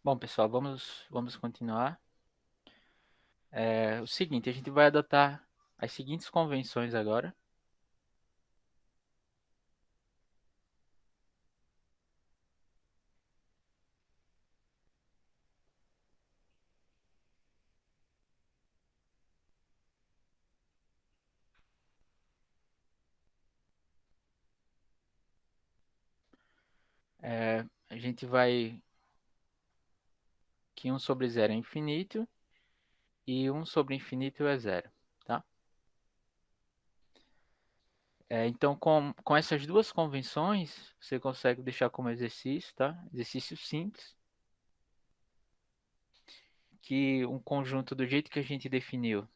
Bom, pessoal, vamos continuar. O seguinte, a gente vai adotar as seguintes convenções agora. A gente vai que um sobre zero é infinito e um sobre infinito é zero, tá? Então, com essas duas convenções, você consegue deixar como exercício, tá? Exercício simples, que um conjunto do jeito que a gente definiu,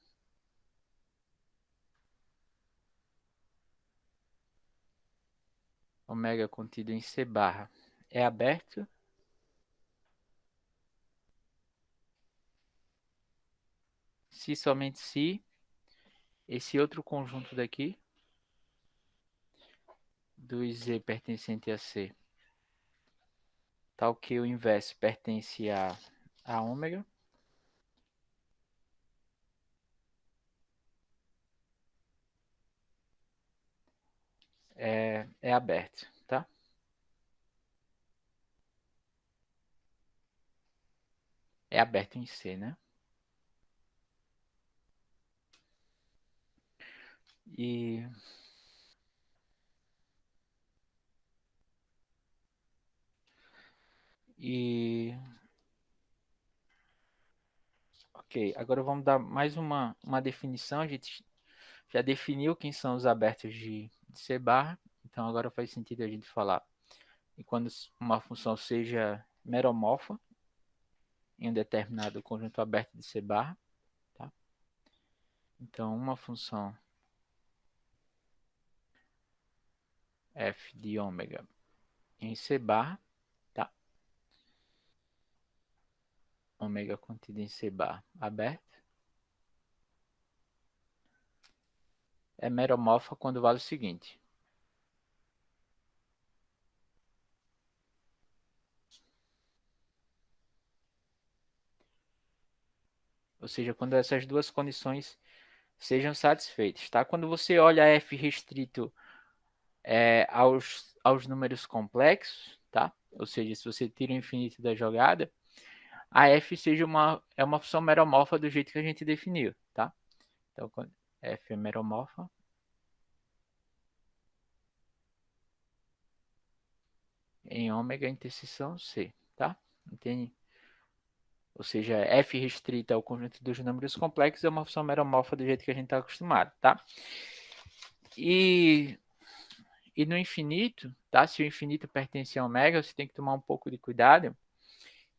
ômega contido em C barra, é aberto se somente se esse outro conjunto daqui, do Z pertencente a C, tal que o inverso pertence a ômega, é aberto, tá? É aberto em C, né? E, e ok, agora vamos dar mais uma definição. A gente já definiu quem são os abertos de C barra, então agora faz sentido a gente falar. E quando uma função seja meromorfa em um determinado conjunto aberto de C barra, tá? Então uma função f de ômega em C barra, tá? Ômega contida em C bar aberto, é meromorfa quando vale o seguinte. Ou seja, quando essas duas condições sejam satisfeitas, tá? Quando você olha f restrito aos números complexos, tá? Ou seja, se você tira o infinito da jogada, a f é uma função meromorfa do jeito que a gente definiu, tá? Então, quando f é meromorfa em ômega interseção C, tá? Entende? Ou seja, f restrita ao conjunto dos números complexos é uma função meromorfa do jeito que a gente está acostumado, tá? E, e no infinito, tá? Se o infinito pertence a ômega, você tem que tomar um pouco de cuidado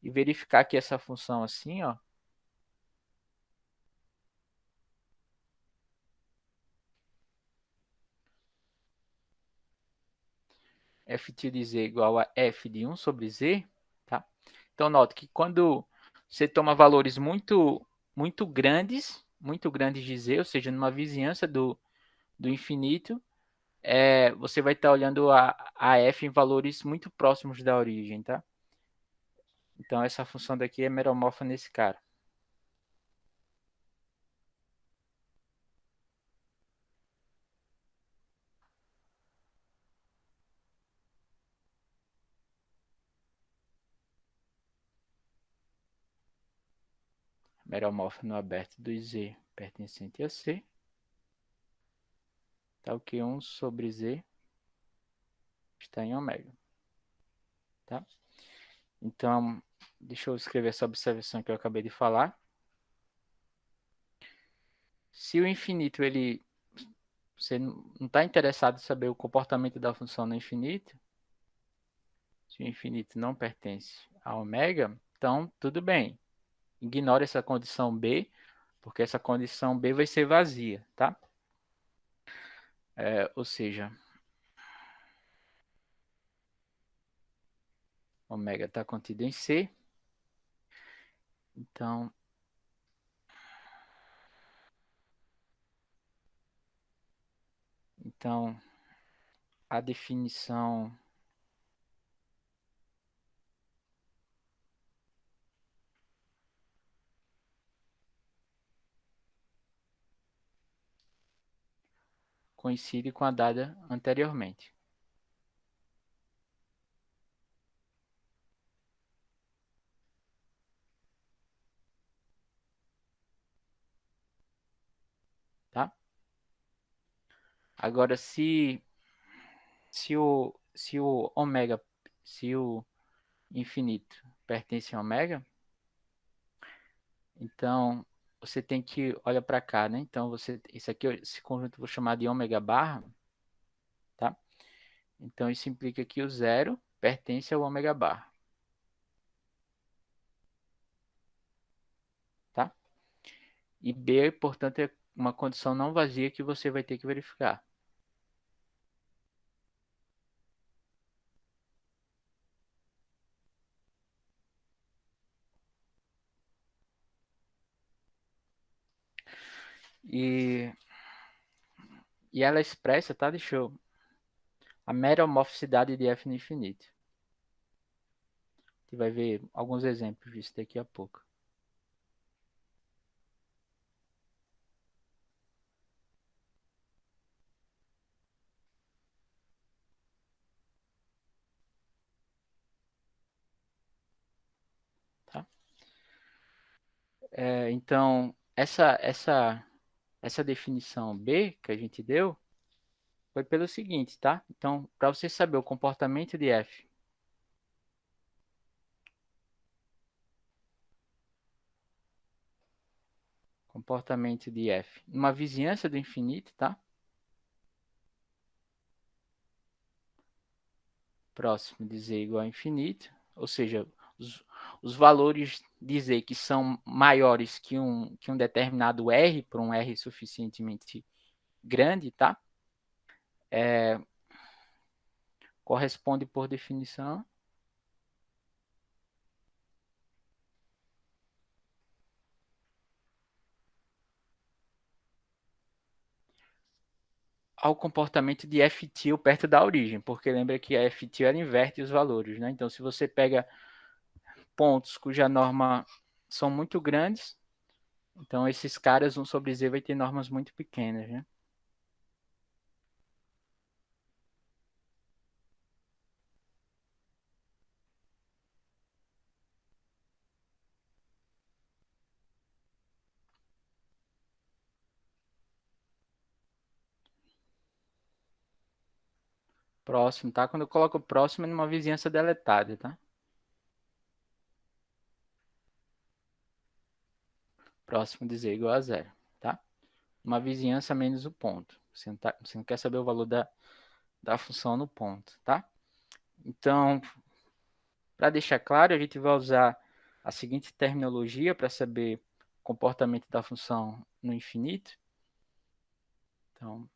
e verificar que essa função assim, ó, f de z igual a f de 1 sobre z, tá? Então, note que quando você toma valores muito grandes de z, ou seja, numa vizinhança do infinito, você vai estar olhando a f em valores muito próximos da origem, tá? Então, essa função daqui é meromorfa nesse cara. Meromorfa no aberto do z pertencente a C, tal que 1 sobre z está em ômega, tá? Então, deixa eu escrever essa observação que eu acabei de falar. Se o infinito, você não está interessado em saber o comportamento da função no infinito, se o infinito não pertence a ômega, então tudo bem. Ignore essa condição B, porque essa condição B vai ser vazia, tá? Ou seja, ômega está contido em C, então, então a definição coincide com a dada anteriormente. Tá? Agora, se o ômega, se o infinito pertence a ômega, então você tem que olha para cá, né? Então esse aqui, esse conjunto eu vou chamar de ômega barra, tá? Então isso implica que o zero pertence ao ômega barra, tá? E B, portanto, é uma condição não vazia que você vai ter que verificar. E, e ela expressa, tá? Deixa eu a mera homorficidade de F no infinito. Você vai ver alguns exemplos disso daqui a pouco. Tá? Então, essa definição B que a gente deu foi pelo seguinte, tá? Então, para você saber o comportamento de F, comportamento de F, numa vizinhança do infinito, tá? Próximo de Z igual a infinito, ou seja, os, os valores de Z que são maiores que um determinado R, por um R suficientemente grande, tá? É, corresponde por definição ao comportamento de F-til perto da origem, porque lembra que a F-til ela inverte os valores, né? Então, se você pega pontos cuja norma são muito grandes, então esses caras, um sobre Z vai ter normas muito pequenas, né? Próximo, tá? Quando eu coloco próximo é numa vizinhança deletada, tá? Próximo de Z igual a zero, tá? Uma vizinhança menos o ponto. Você não quer saber o valor da função no ponto, tá? Então, para deixar claro, a gente vai usar a seguinte terminologia para saber o comportamento da função no infinito. Então,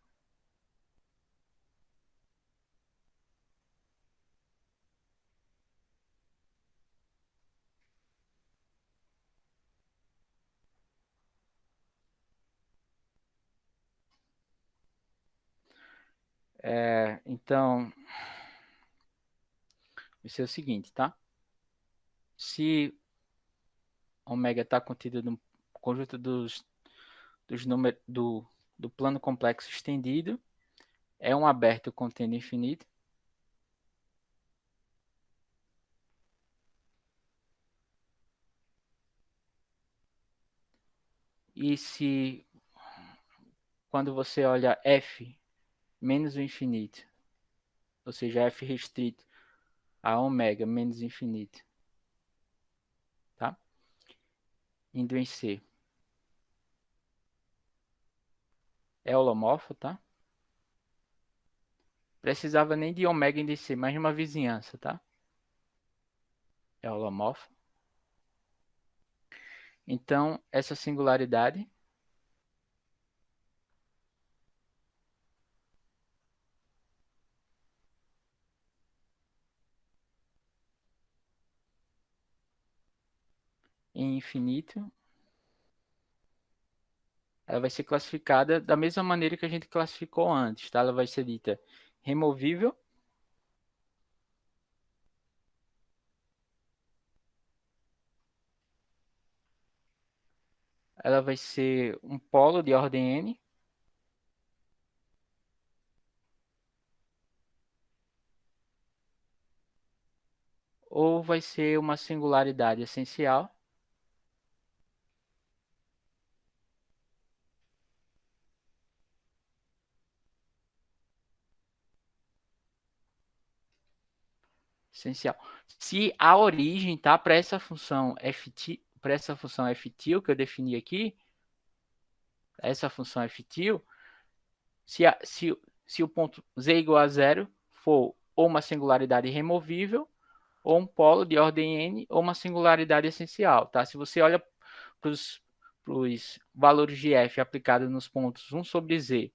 então, vai ser o seguinte, tá? Se ômega está contido no conjunto dos números do plano complexo estendido, é um aberto contendo infinito. E se quando você olha f menos o infinito, ou seja, f restrito a ômega menos infinito, tá? Indo em C, é holomorfo, tá? Precisava nem de ômega em C, mas de uma vizinhança, tá? É holomorfo. Então, essa singularidade em infinito, ela vai ser classificada da mesma maneira que a gente classificou antes, tá? Ela vai ser dita removível, ela vai ser um polo de ordem n, ou vai ser uma singularidade essencial. Essencial. Se a origem tá para essa função ft, para essa função ftil que eu defini aqui, essa função ftil, se o ponto z igual a zero for ou uma singularidade removível, ou um polo de ordem n, ou uma singularidade essencial, tá? Se você olha para os valores de f aplicados nos pontos 1 sobre z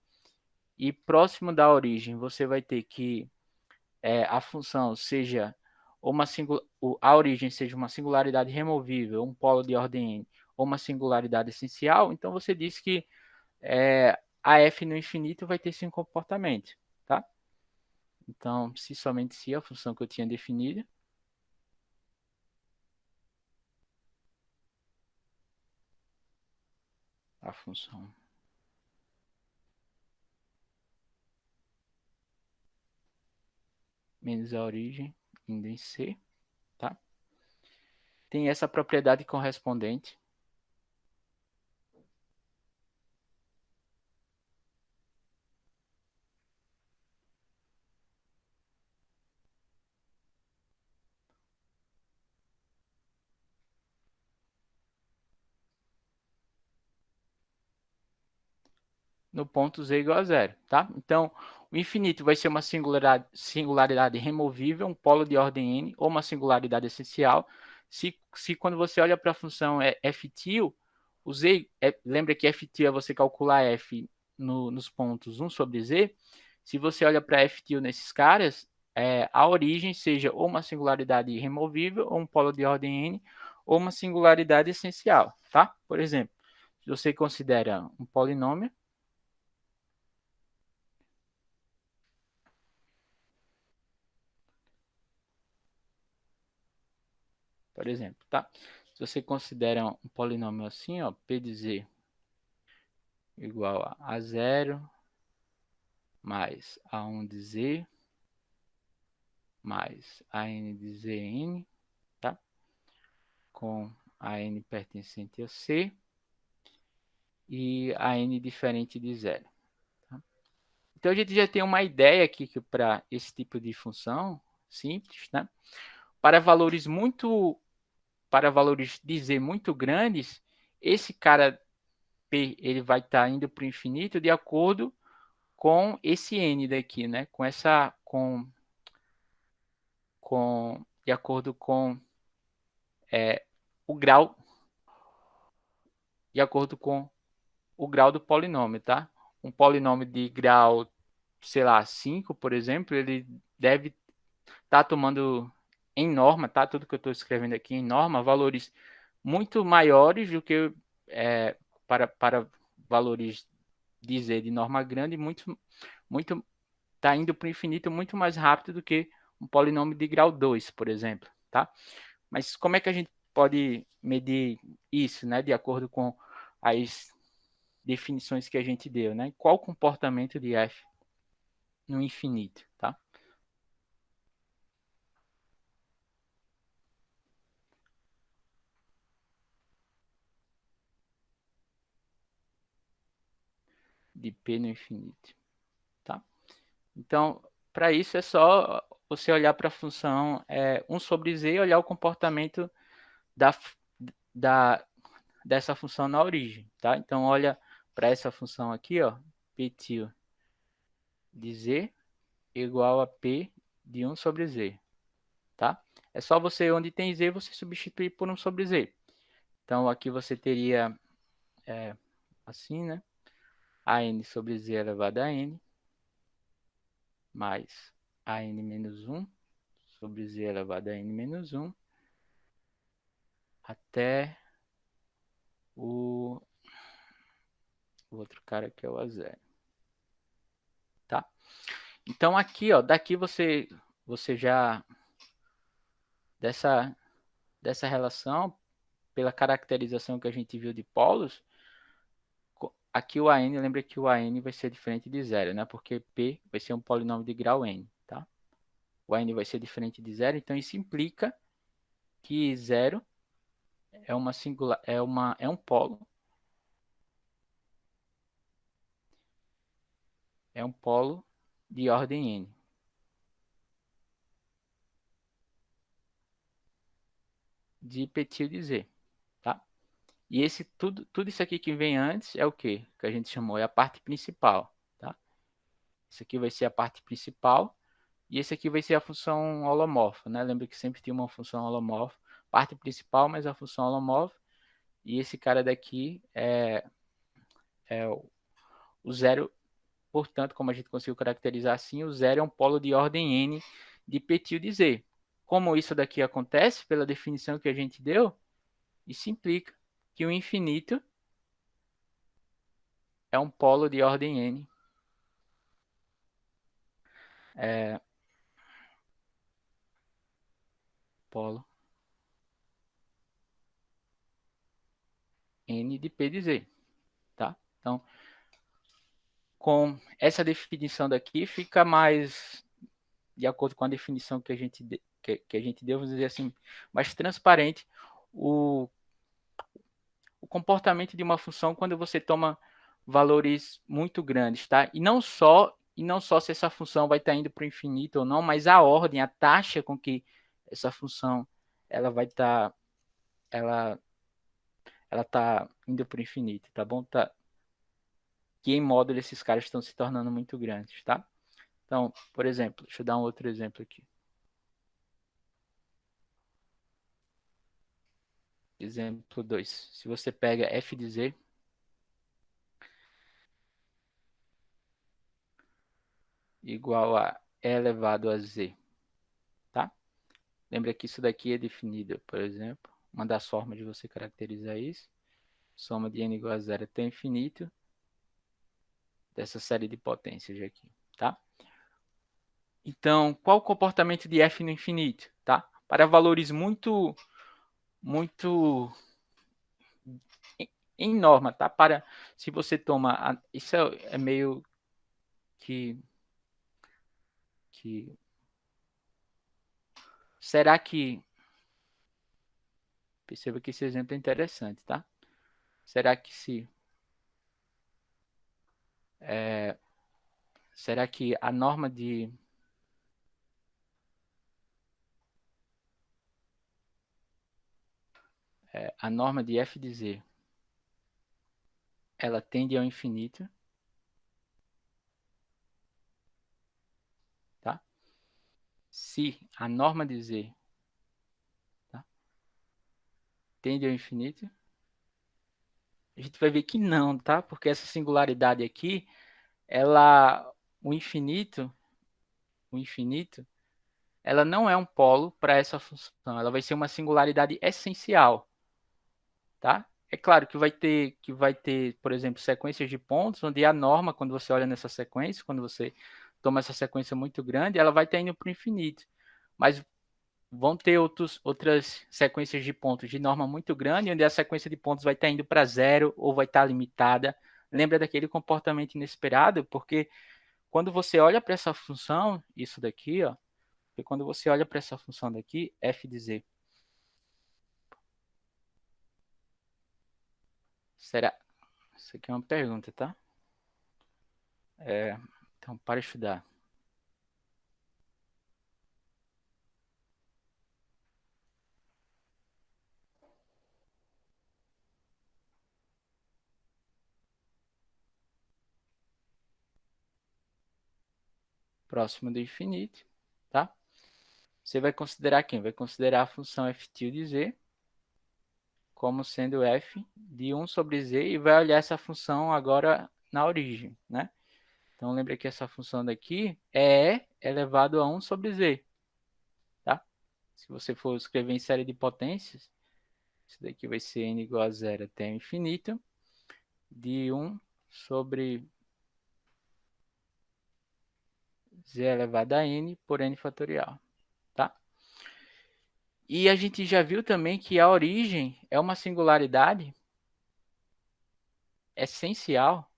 e próximo da origem, você vai ter que a função seja a origem seja uma singularidade removível, um polo de ordem n, ou uma singularidade essencial, então você diz que a f no infinito vai ter esse comportamento, tá? Então, se somente se a função que eu tinha definida, a função menos a origem indo em C, tá? Tem essa propriedade correspondente. No ponto z igual a zero, tá? Então, o infinito vai ser uma singularidade removível, um polo de ordem n, ou uma singularidade essencial. Se quando você olha para a função ftil, o z, lembra que ftil é você calcular f nos pontos 1 sobre z. Se você olha para ftil nesses caras, a origem seja ou uma singularidade removível, ou um polo de ordem n, ou uma singularidade essencial, tá? Por exemplo, se você considera um polinômio, por exemplo, tá? Se você considera um polinômio assim, ó, p de z igual a zero mais a1 de z mais a n de zn, tá? Com a n pertencente a c e a n diferente de zero. Tá? Então a gente já tem uma ideia aqui que para esse tipo de função simples, né? Para valores de z muito grandes, esse cara p ele vai estar indo para o infinito de acordo com esse n daqui, né? De acordo com o grau, de acordo com o grau do polinômio, tá? Um polinômio de grau, sei lá, 5, por exemplo, ele deve estar tomando em norma, tá? Tudo que eu estou escrevendo aqui em norma, valores muito maiores do que para valores de z de norma grande, muito está indo para o infinito muito mais rápido do que um polinômio de grau 2, por exemplo, tá? Mas como é que a gente pode medir isso, né, de acordo com as definições que a gente deu, né? Qual o comportamento de f no infinito, tá? De p no infinito, tá? Então, para isso é só você olhar para a função 1 sobre z e olhar o comportamento da, da, dessa função na origem, tá? Então, olha para essa função aqui, ó, p tio de z igual a p de 1 sobre z, tá? É só você, onde tem z, você substituir por 1 sobre z. Então, aqui você teria assim, né? A n sobre z elevado a n, mais a n menos 1 sobre z elevado a n menos 1, até o outro cara que é o a zero, tá? Então, aqui, ó, daqui você já, dessa, dessa relação, pela caracterização que a gente viu de polos, aqui o AN, lembra que o AN vai ser diferente de zero, né? Porque P vai ser um polinômio de grau N, tá? O AN vai ser diferente de zero, então isso implica que zero é um polo de ordem n, de Petit de Z, tá? E tudo isso aqui que vem antes é o quê? Que a gente chamou, é a parte principal, tá? Isso aqui vai ser a parte principal e esse aqui vai ser a função holomorfa, né? Lembra que sempre tinha uma função holomorfa, parte principal, mas a função holomorfa. E esse cara daqui é o zero, portanto, como a gente conseguiu caracterizar assim, o zero é um polo de ordem n de Petit de Z. Como isso daqui acontece, pela definição que a gente deu, isso implica que o infinito é um polo de ordem n, é, polo n de P de Z, tá? Então, com essa definição daqui, fica mais, de acordo com a definição que a gente, que a gente deu, vamos dizer assim, mais transparente o, o comportamento de uma função quando você toma valores muito grandes, tá? E não só se essa função vai estar indo para o infinito ou não, mas a ordem, a taxa com que essa função ela vai estar, ela ela tá indo para o infinito, tá bom? Tá, que em módulo esses caras estão se tornando muito grandes, tá? Então, por exemplo, deixa eu dar um outro exemplo aqui. Exemplo 2. Se você pega f de z igual a e elevado a z, tá? Lembra que isso daqui é definido, por exemplo, uma das formas de você caracterizar isso, soma de n igual a zero até infinito dessa série de potências aqui, tá? Então, qual o comportamento de f no infinito, tá? Para valores muito em norma, tá? Se você toma, isso é meio que que será que perceba que esse exemplo é interessante, tá? Será que se é, será que a norma de f de z ela tende ao infinito, tá? Se a norma de z, tá, tende ao infinito, a gente vai ver que não, tá? Porque essa singularidade aqui, ela o infinito, o infinito, ela não é um polo para essa função, ela vai ser uma singularidade essencial, tá? É claro que vai ter, por exemplo, sequências de pontos onde a norma, quando você olha nessa sequência, quando você toma essa sequência muito grande, ela vai estar indo para o infinito. Mas vão ter outras sequências de pontos de norma muito grande, onde a sequência de pontos vai estar indo para zero ou vai estar limitada. Lembra daquele comportamento inesperado? Porque quando você olha para essa função, isso daqui, ó, porque quando você olha para essa função daqui, f de z, será? Isso aqui é uma pergunta, tá? Então, para estudar. Próximo do infinito, tá? Você vai considerar quem? Vai considerar a função f tilde z como sendo f de 1 sobre z e vai olhar essa função agora na origem, né? Então lembra que essa função daqui é e elevado a 1 sobre z, tá? Se você for escrever em série de potências, isso daqui vai ser n igual a zero até o infinito de 1 sobre z elevado a n por n fatorial, tá? E a gente já viu também que a origem é uma singularidade essencial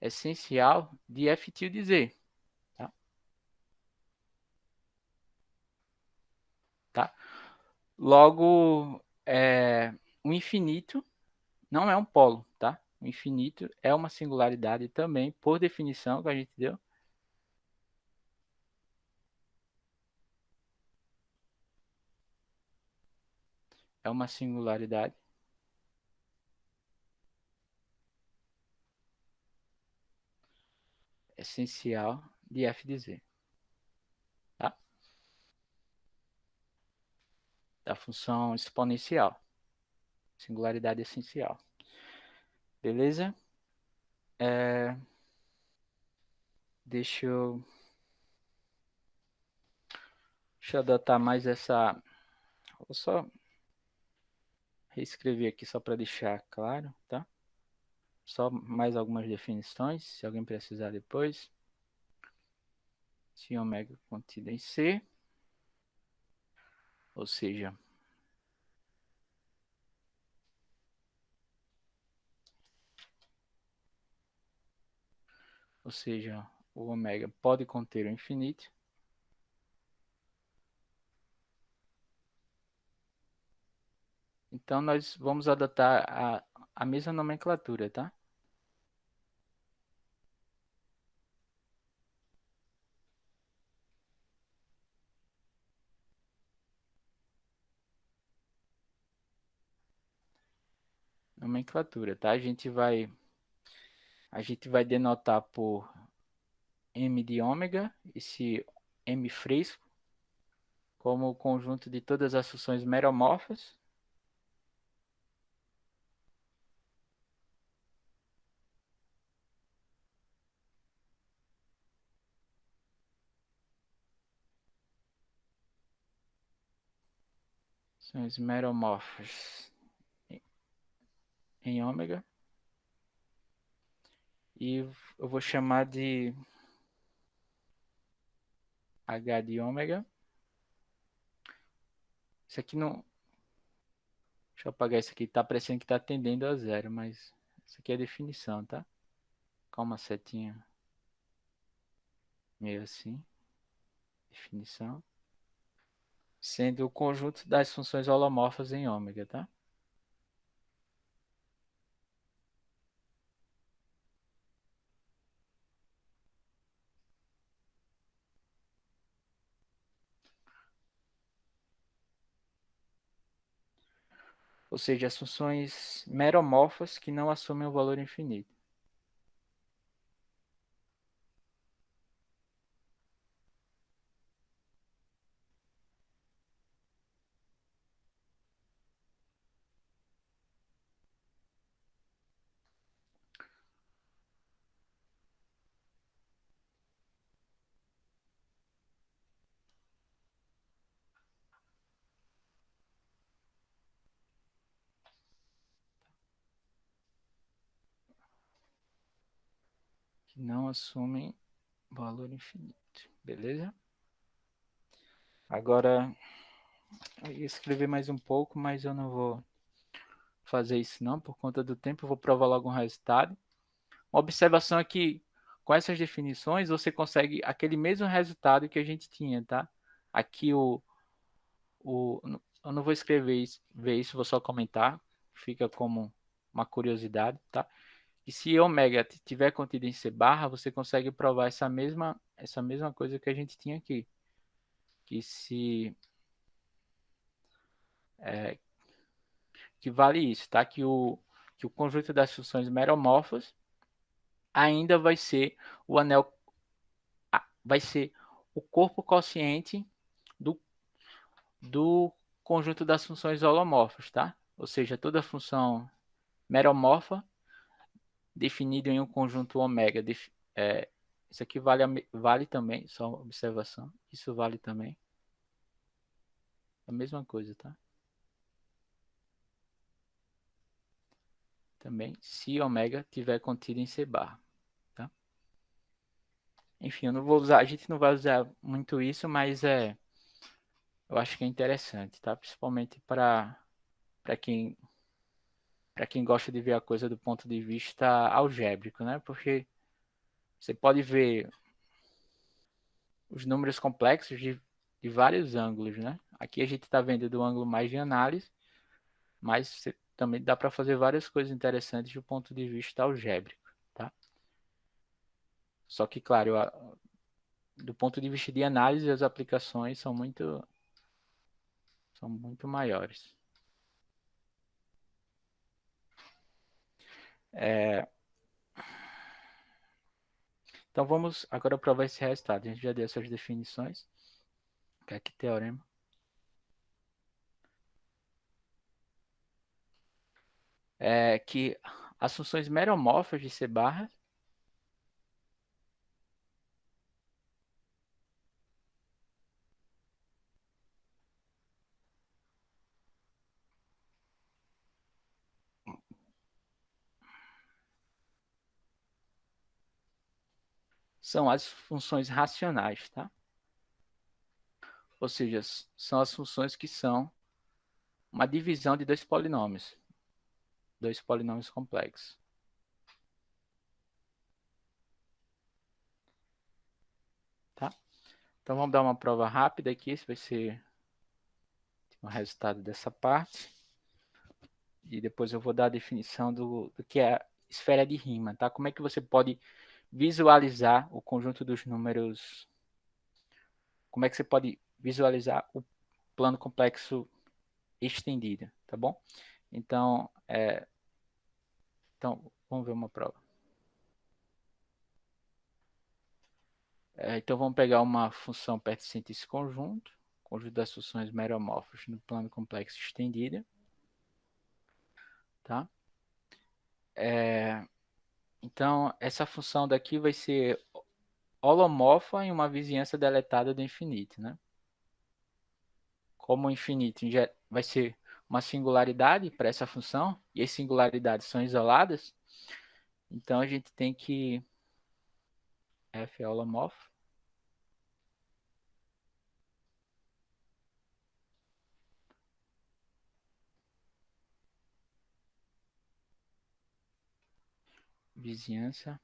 essencial de F tilde Z, tá? Tá? Logo, o infinito não é um polo, tá? O infinito é uma singularidade também, por definição que a gente deu, é uma singularidade essencial de f de z, tá? Da função exponencial, singularidade essencial. Beleza? É, deixa eu, deixa eu adotar mais essa. Vou só reescrever aqui só para deixar claro, tá? Só mais algumas definições, se alguém precisar depois. Se ômega contida em C, ou seja, o ômega pode conter o infinito. Então, nós vamos adotar a mesma nomenclatura, tá? Nomenclatura, tá? A gente vai denotar por m de ômega, esse m fresco, como o conjunto de todas as funções meromorfas. Funções meromorfas em ômega. E eu vou chamar de h de ômega. Isso aqui não. Deixa eu apagar isso aqui. Tá parecendo que tá tendendo a zero, mas isso aqui é a definição, tá? Calma, setinha. Meio assim. Definição. Sendo o conjunto das funções holomorfas em ômega, tá? Ou seja, as funções meromorfas que não assumem o valor infinito. Que não assumem valor infinito. Beleza? Agora, eu ia escrever mais um pouco, mas eu não vou fazer isso não, por conta do tempo. Eu vou provar logo um resultado. Uma observação é que, com essas definições, você consegue aquele mesmo resultado que a gente tinha, tá? Aqui eu não vou escrever isso, ver isso, vou só comentar. Fica como uma curiosidade, tá? E se ômega tiver contido em C barra, você consegue provar essa mesma coisa que a gente tinha aqui. Que se é, que vale isso, tá? Que o conjunto das funções meromorfas ainda vai ser o anel, vai ser o corpo quociente do, do conjunto das funções holomorfas, tá? Ou seja, toda função meromorfa definida em um conjunto ômega. Isso aqui vale também, só uma observação. Isso vale também. A mesma coisa, tá? Também, se ômega tiver contido em C barra, tá? Enfim, eu não vou usar, a gente não vai usar muito isso, mas eu acho que é interessante, tá? Principalmente para quem para quem gosta de ver a coisa do ponto de vista algébrico, né? Porque Você pode ver os números complexos de vários ângulos, né? Aqui a gente está vendo do ângulo mais de análise, mas também dá para fazer várias coisas interessantes do ponto de vista algébrico, tá? Só que, claro, do ponto de vista de análise, as aplicações são muito maiores. Então vamos agora provar esse resultado. A gente já deu essas definições. Que aqui teorema. É que as funções meromórficas de C barra são as funções racionais, tá? Ou seja, são as funções que são uma divisão de dois polinômios complexos. Tá? Então vamos dar uma prova rápida aqui, esse vai ser o resultado dessa parte. E depois eu vou dar a definição do que é a esfera de Riemann, tá? Como é que você pode visualizar o conjunto dos números? Como é que você pode visualizar o plano complexo estendido, tá bom? Então, vamos ver uma prova. Então, vamos pegar uma função pertencente a esse conjunto das funções meromórficas no plano complexo estendido, tá? Então, essa função daqui vai ser holomorfa em uma vizinhança deletada do infinito, né? Como o infinito vai ser uma singularidade para essa função, e as singularidades são isoladas, então a gente tem que f é holomorfo vizinhança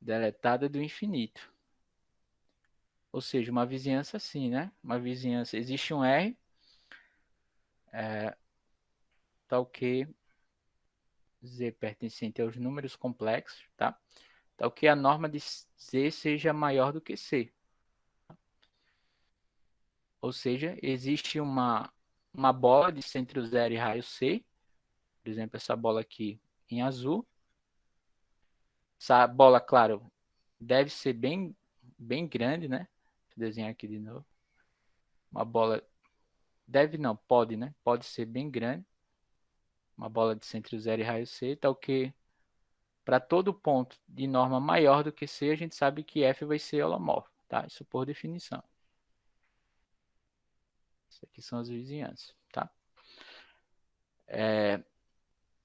deletada do infinito. Ou seja, uma vizinhança assim, né? Uma vizinhança, existe um R, tal que Z pertencente aos números complexos, tá? Tal que a norma de Z seja maior do que C. Ou seja, existe uma bola de centro zero e raio C, por exemplo, essa bola aqui em azul. Essa bola, claro, deve ser bem grande, né? Vou desenhar aqui de novo. Uma bola, deve não, pode, né? Pode ser bem grande. Uma bola de centro zero e raio C, tal que para todo ponto de norma maior do que C, a gente sabe que F vai ser holomorfo, tá? Isso por definição. Isso aqui são as vizinhanças, tá?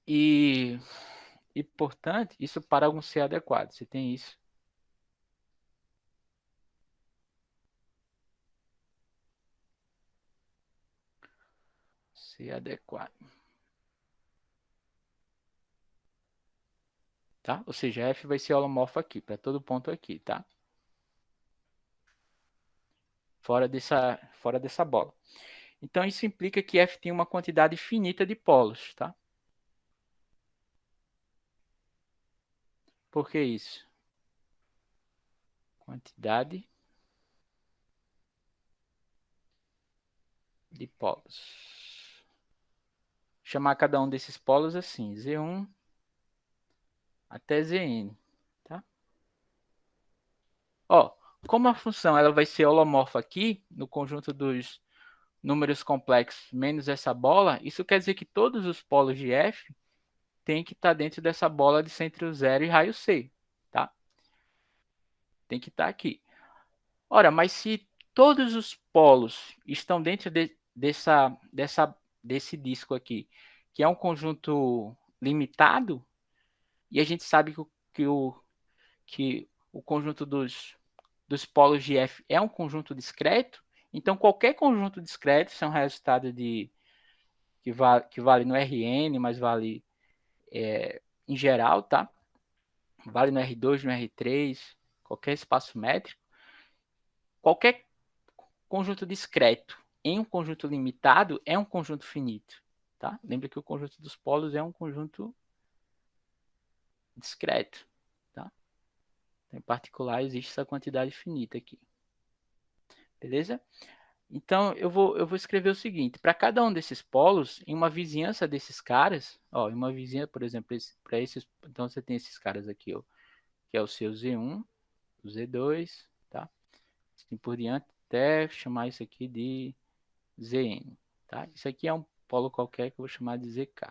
E, portanto, isso para algum C adequado. Você tem isso. C adequado. Tá? Ou seja, F vai ser holomorfo aqui, para todo ponto aqui, tá? Fora dessa bola. Então, isso implica que F tem uma quantidade finita de polos, tá? Por que isso? Quantidade de polos. Vou chamar cada um desses polos assim, Z1 até Zn, tá? Ó, como a função ela vai ser holomorfa aqui, no conjunto dos números complexos menos essa bola, isso quer dizer que todos os polos de F têm que estar dentro dessa bola de centro zero e raio C, tá? Tem que estar aqui. Ora, mas se todos os polos estão dentro desse disco aqui, que é um conjunto limitado, e a gente sabe que o conjunto dos polos de F é um conjunto discreto, então qualquer conjunto discreto, isso é um resultado que vale no Rn, mas vale em geral, tá? vale no R2, no R3, qualquer espaço métrico, qualquer conjunto discreto em um conjunto limitado é um conjunto finito, tá? Lembra que o conjunto dos polos é um conjunto discreto, tá? Então, em particular, existe essa quantidade finita aqui, beleza? Então, eu vou escrever o seguinte: para cada um desses polos, em uma vizinhança desses caras, ó, em uma vizinha, por exemplo, para esses, então você tem esses caras aqui, ó, que é o seu Z1, o Z2, tá? Assim por diante, até chamar isso aqui de Zn, tá? Isso aqui é um polo qualquer que eu vou chamar de Zk.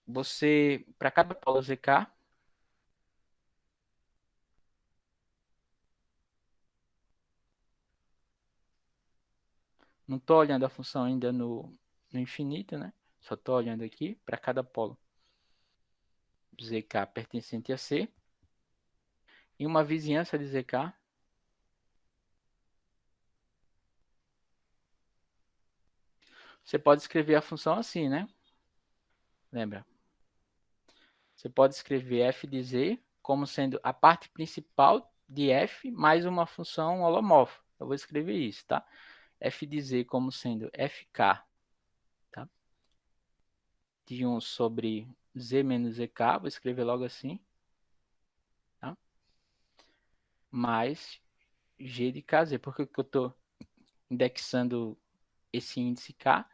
Você, para cada polo Zk, não estou olhando a função ainda no infinito, né? Só estou olhando aqui para cada polo Zk pertencente a C. Em uma vizinhança de Zk, você pode escrever a função assim, né? Lembra? Você pode escrever f de z como sendo a parte principal de f mais uma função holomorfa. Eu vou escrever isso, tá? F de z como sendo fk, tá? De 1 sobre z menos zk, vou escrever logo assim, tá? Mais g de kz. Por que que eu estou indexando esse índice k?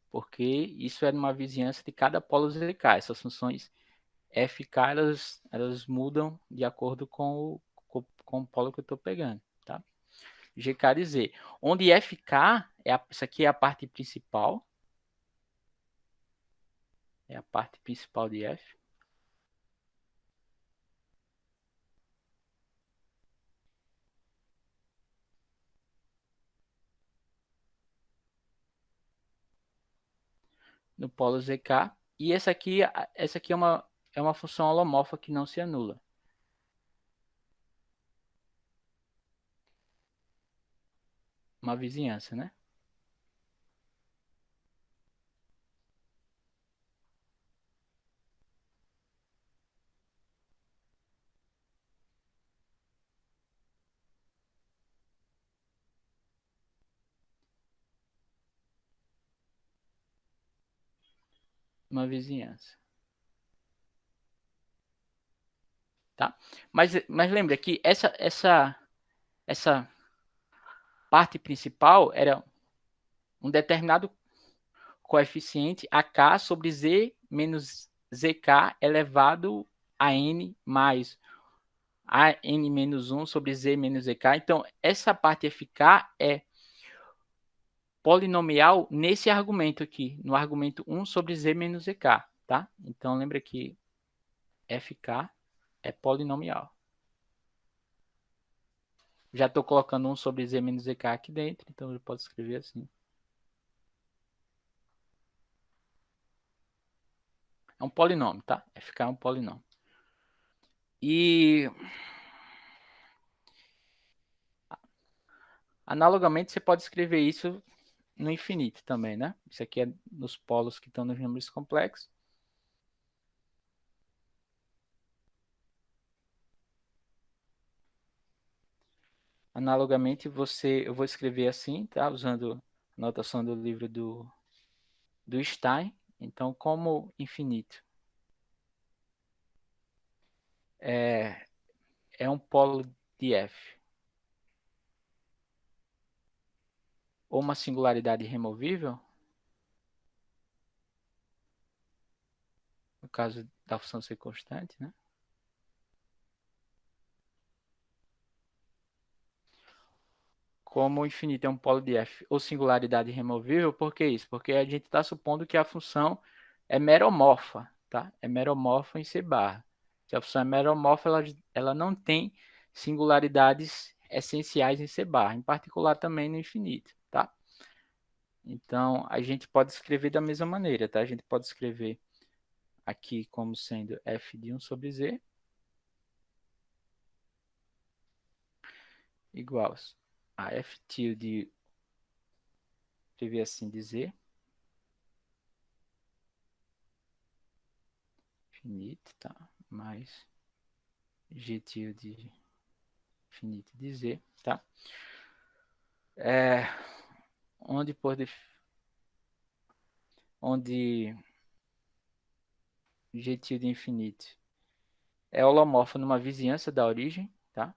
Porque isso é numa vizinhança de cada polo zk. Essas funções fk, elas mudam de acordo com o polo que eu estou pegando, tá? GK de Z. Onde FK, isso aqui é a parte principal, é a parte principal de F. No polo ZK. E essa aqui é uma função holomorfa que não se anula. Uma vizinhança, né? Uma vizinhança, tá? Mas lembra que essa parte principal era um determinado coeficiente AK sobre Z menos ZK elevado a N mais a n menos 1 sobre z menos zk. Então, essa parte FK é polinomial nesse argumento aqui, no argumento 1 sobre z menos zk, tá? Então, lembra que FK é polinomial. Já estou colocando 1 sobre z menos zk aqui dentro, então eu posso escrever assim. É um polinômio, tá? FK é um polinômio. E, analogamente, você pode escrever isso no infinito também, né? Isso aqui é nos polos que estão nos números complexos. Analogamente, eu vou escrever assim, tá? Usando a notação do livro do Stein. Então, como infinito é um polo de F ou uma singularidade removível, no caso da função ser constante, né? Como o infinito é um polo de F ou singularidade removível, por que isso? Porque a gente está supondo que a função é meromorfa, tá? É meromorfa em C barra. Se a função é meromorfa, ela não tem singularidades essenciais em C barra, em particular também no infinito, tá? Então, a gente pode escrever da mesma maneira, tá? A gente pode escrever aqui como sendo f de 1 sobre z igual a f tilde, escrever assim de z, infinito, tá? Mais g tilde de infinito de z, tá? Onde onde g tilde infinito é holomorfo numa vizinhança da origem, tá?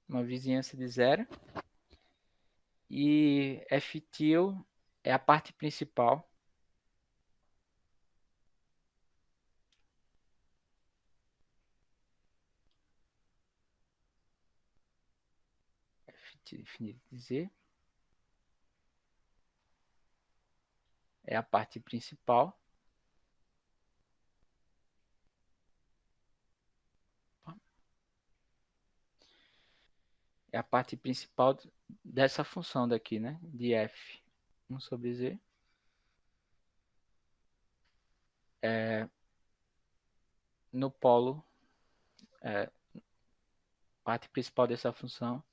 Uma vizinhança de zero. E F-til é a parte principal. F-til infinito de z é a parte principal. É a parte principal dessa função daqui, né? De f 1 sobre z. No polo, parte principal dessa função,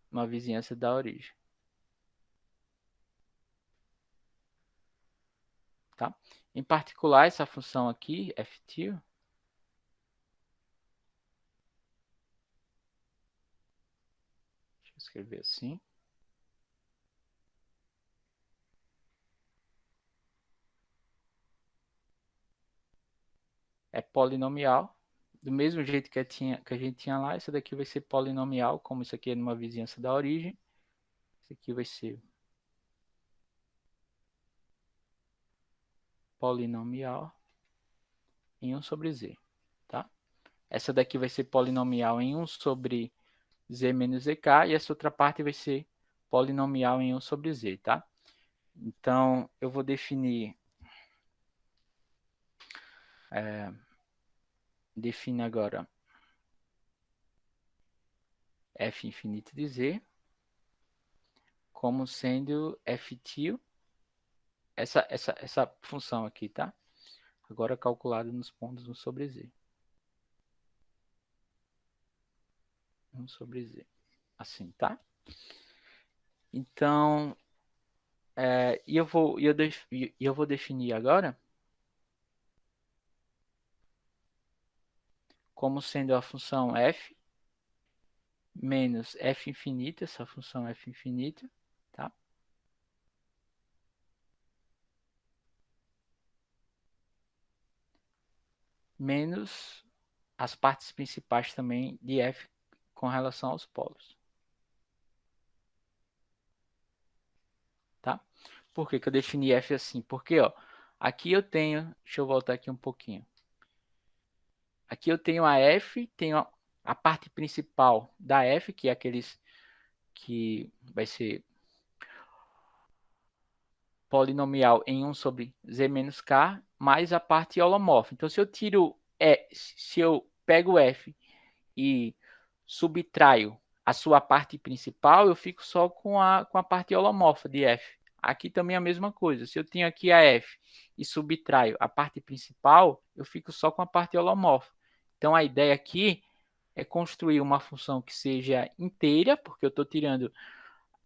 uma vizinhança da origem. Tá? Em particular, essa função aqui, f-til, deixa eu escrever assim, é polinomial. Do mesmo jeito que a gente tinha lá, essa daqui vai ser polinomial, como isso aqui é numa vizinhança da origem. Isso aqui vai ser polinomial em 1 sobre z, tá? Essa daqui vai ser polinomial em 1 sobre z menos zk, e essa outra parte vai ser polinomial em 1 sobre z, tá? Então, eu vou definir, define agora f infinito de z como sendo f-til, essa função aqui, tá? Agora calculado nos pontos 1 sobre z. 1 sobre z. Assim, tá? Então, eu vou definir agora como sendo a função f menos f infinito, essa função f infinito, tá? Menos as partes principais também de f com relação aos polos, tá? Por que que eu defini f assim? Porque, ó, aqui eu tenho, deixa eu voltar aqui um pouquinho. Aqui eu tenho a f, tenho a parte principal da f, que é aqueles que vai ser polinomial em 1 sobre z menos k, mais a parte holomorfa. Então, se eu tiro, se eu pego f e subtraio a sua parte principal, eu fico só com a parte holomorfa de f. Aqui também é a mesma coisa. Se eu tenho aqui a f e subtraio a parte principal, eu fico só com a parte holomorfa. Então, a ideia aqui é construir uma função que seja inteira, porque eu estou tirando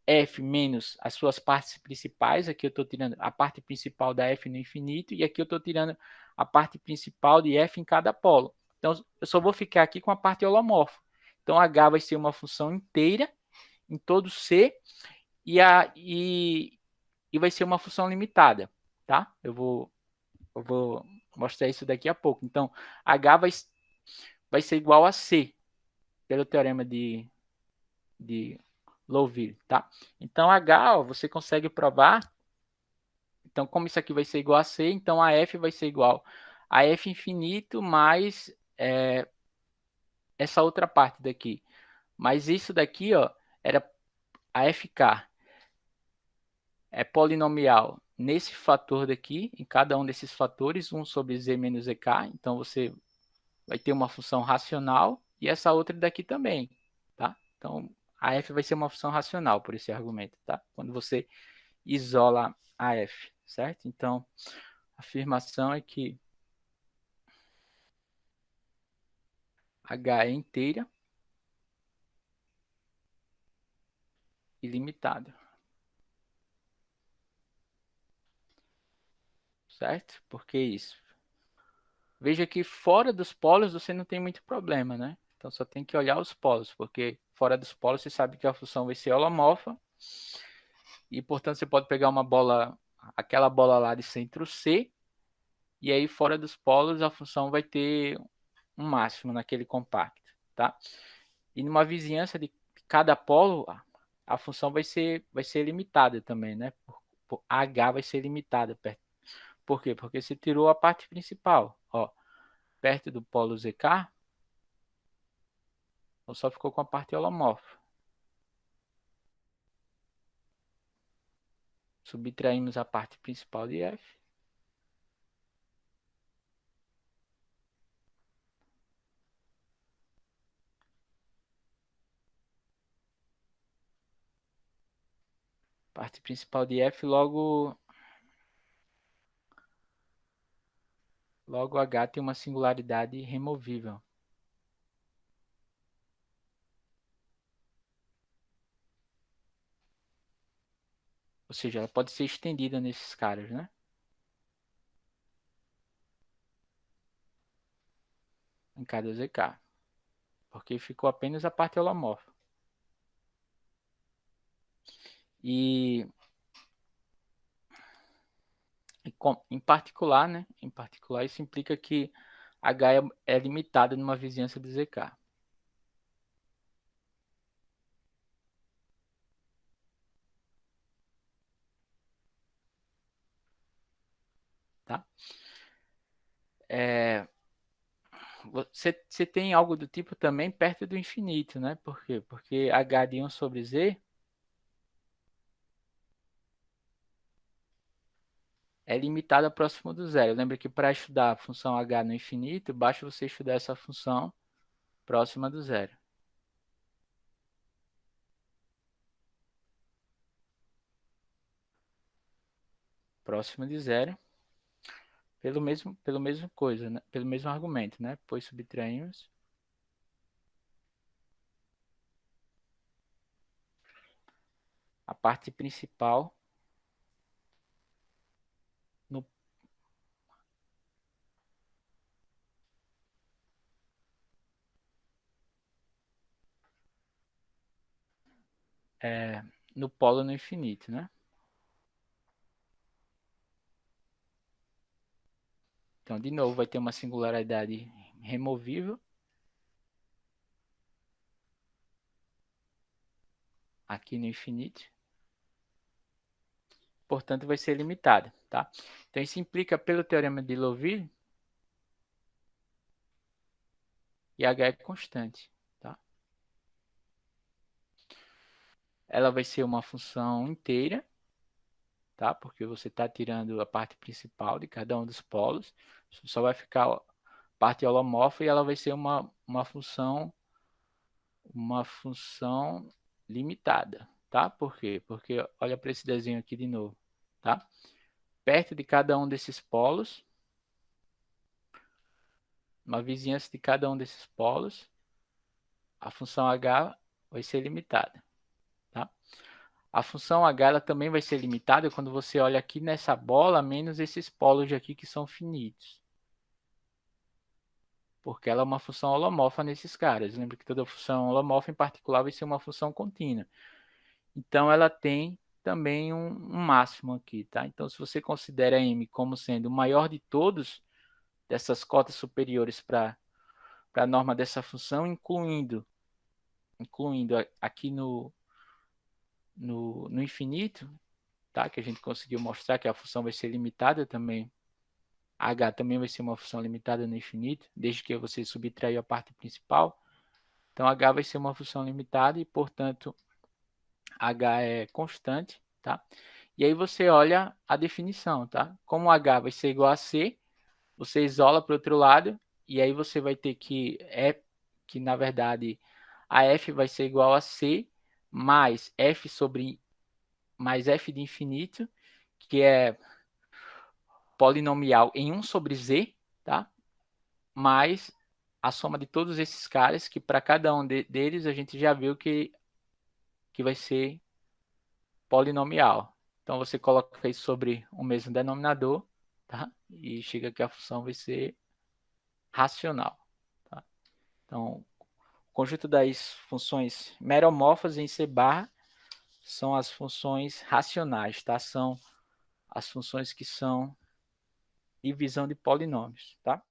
f menos as suas partes principais. Aqui eu estou tirando a parte principal da f no infinito, e aqui eu estou tirando a parte principal de f em cada polo. Então, eu só vou ficar aqui com a parte holomorfa. Então, h vai ser uma função inteira em todo C e vai ser uma função limitada, tá? Eu vou mostrar isso daqui a pouco. Então, h vai ser igual a C, pelo teorema de Liouville, tá? Então, h, ó, você consegue provar. Então, como isso aqui vai ser igual a C, então a f vai ser igual a f infinito mais essa outra parte daqui. Mas isso daqui, ó, era a fk é polinomial nesse fator daqui, em cada um desses fatores, 1 sobre z menos zk. Então, você vai ter uma função racional e essa outra daqui também, tá? Então, a f vai ser uma função racional por esse argumento, tá? Quando você isola a f, certo? Então, a afirmação é que H é inteira e limitada, certo? Por que isso? Veja que fora dos polos você não tem muito problema, né? Então só tem que olhar os polos, porque fora dos polos você sabe que a função vai ser holomorfa e, portanto, você pode pegar uma bola, aquela bola lá de centro C, e aí fora dos polos a função vai ter um máximo naquele compacto, tá? E numa vizinhança de cada polo, a função vai ser limitada também, né? H vai ser limitada. Por quê? Porque você tirou a parte principal. Ó, perto do polo ZK, só ficou com a parte holomorfa. Subtraímos a parte principal de F. Parte principal de F, logo H tem uma singularidade removível. Ou seja, ela pode ser estendida nesses caras, né? Em cada ZK. Porque ficou apenas a parte holomorfa. E em particular, né? Em particular, isso implica que H é limitado numa vizinhança de ZK, tá? É, você tem algo do tipo também perto do infinito, né? Por quê? Porque H de 1 sobre Z é limitado próximo do zero. Lembra que para estudar a função H no infinito, basta você estudar essa função próxima do zero. Próximo de zero, pelo mesmo coisa, né? Pelo mesmo argumento, né? Pois subtraímos a parte principal no, é, no polo no infinito, né? Então, de novo, vai ter uma singularidade removível aqui no infinito. Portanto, vai ser limitada, tá? Então, isso implica pelo teorema de Liouville e H é constante, tá? Ela vai ser uma função inteira, tá? Porque você está tirando a parte principal de cada um dos polos. Só vai ficar a parte holomorfa e ela vai ser uma função limitada, tá? Por quê? Porque olha para esse desenho aqui de novo, tá? Perto de cada um desses polos, uma vizinhança de cada um desses polos, a função H vai ser limitada, tá? A função H ela também vai ser limitada quando você olha aqui nessa bola, menos esses polos aqui que são finitos. Porque ela é uma função holomorfa nesses caras. Lembra que toda função holomorfa, em particular, vai ser uma função contínua. Então, ela tem também um máximo aqui, tá? Então, se você considera M como sendo o maior de todos, dessas cotas superiores para a norma dessa função, incluindo aqui no infinito, tá? Que a gente conseguiu mostrar que a função vai ser limitada também. H também vai ser uma função limitada no infinito, desde que você subtraiu a parte principal. Então, H vai ser uma função limitada e, portanto, H é constante, tá? E aí você olha a definição, tá? Como H vai ser igual a C, você isola para o outro lado e aí você vai ter que na verdade a F vai ser igual a C mais F de infinito, que é polinomial em 1 sobre Z, tá? Mais a soma de todos esses caras, que para cada um deles a gente já viu que vai ser polinomial. Então você coloca isso sobre o mesmo denominador, tá? E chega que a função vai ser racional, tá? Então, o conjunto das funções meromorfas em C barra são as funções racionais, tá? São as funções que são divisão de polinômios, tá?